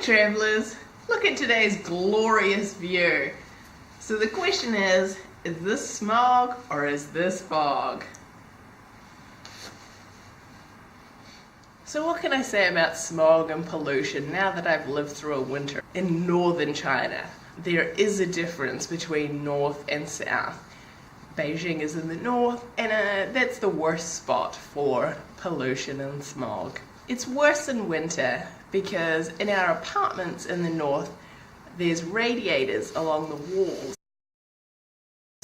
travellers, look at today's glorious view. So the question is this smog or is this fog? So what can I say about smog and pollution now that I've lived through a winter in northern China? There is a difference between north and south. Beijing is in the north, and that's the worst spot for pollution and smog. It's worse in winter because in our apartments in the north, there's radiators along the walls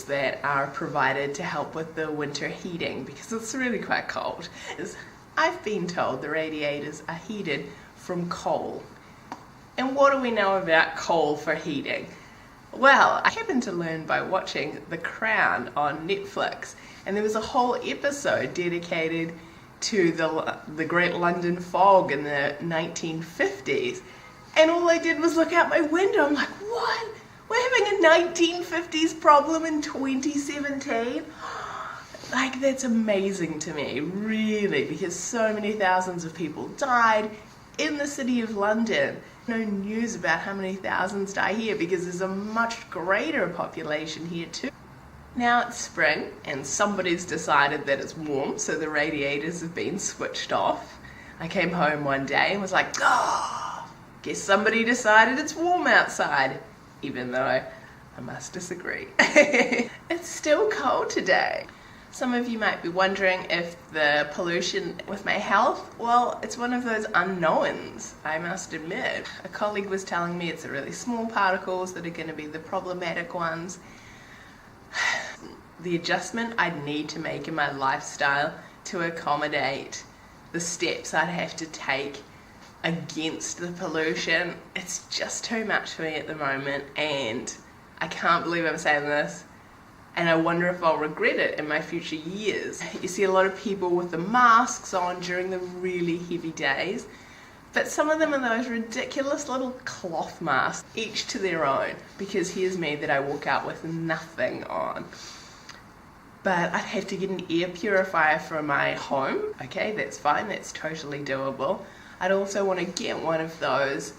that are provided to help with the winter heating because it's really quite cold. I've been told the radiators are heated from coal. And what do we know about coal for heating? Well, I happened to learn by watching The Crown on Netflix, and there was a whole episode dedicated to the Great London Fog in the 1950s. And all I did was look out my window. I'm like, what? We're having a 1950s problem in 2017? Like, that's amazing to me, really, because so many thousands of people died in the city of London. No news about how many thousands die here because there's a much greater population here too. Now it's spring and somebody's decided that it's warm, so the radiators have been switched off. I came home one day and was like, oh, guess somebody decided it's warm outside, even though I must disagree. It's still cold today. Some of you might be wondering if the pollution with my health, well, it's one of those unknowns, I must admit. A colleague was telling me it's the really small particles that are going to be the problematic ones. The adjustment I'd need to make in my lifestyle to accommodate the steps I'd have to take against the pollution, it's just too much for me at the moment, and I can't believe I'm saying this. And I wonder if I'll regret it in my future years. You see a lot of people with the masks on during the really heavy days, but some of them are those ridiculous little cloth masks, each to their own, because here's me that I walk out with nothing on. But I'd have to get an air purifier for my home. Okay, that's fine, that's totally doable. I'd also want to get one of those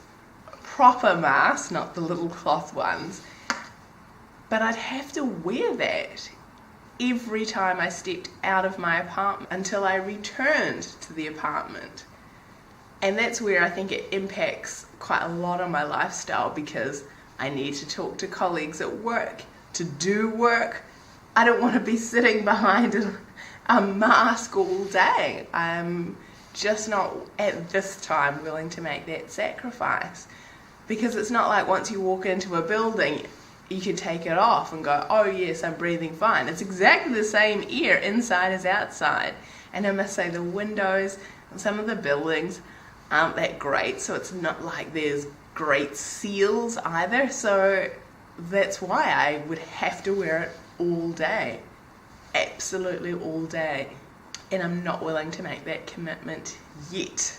proper masks, not the little cloth ones. But I'd have to wear that every time I stepped out of my apartment until I returned to the apartment. And that's where I think it impacts quite a lot on my lifestyle because I need to talk to colleagues at work, to do work. I don't want to be sitting behind a mask all day. I'm just not at this time willing to make that sacrifice because it's not like once you walk into a building you can take it off and go, oh yes, I'm breathing fine. It's exactly the same air inside as outside. And I must say the windows and some of the buildings aren't that great, so it's not like there's great seals either. So that's why I would have to wear it all day. Absolutely all day. And I'm not willing to make that commitment yet.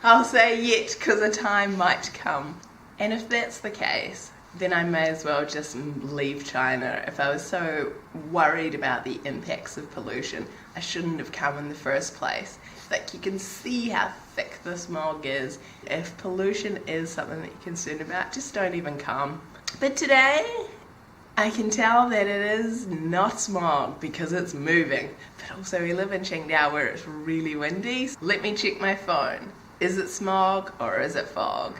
I'll say yet because a time might come. And if that's the case, then I may as well just leave China. If I was so worried about the impacts of pollution, I shouldn't have come in the first place. Like, you can see how thick the smog is. If pollution is something that you're concerned about, just don't even come. But today, I can tell that it is not smog because it's moving. But also we live in Qingdao where it's really windy. Let me check my phone. Is it smog or is it fog?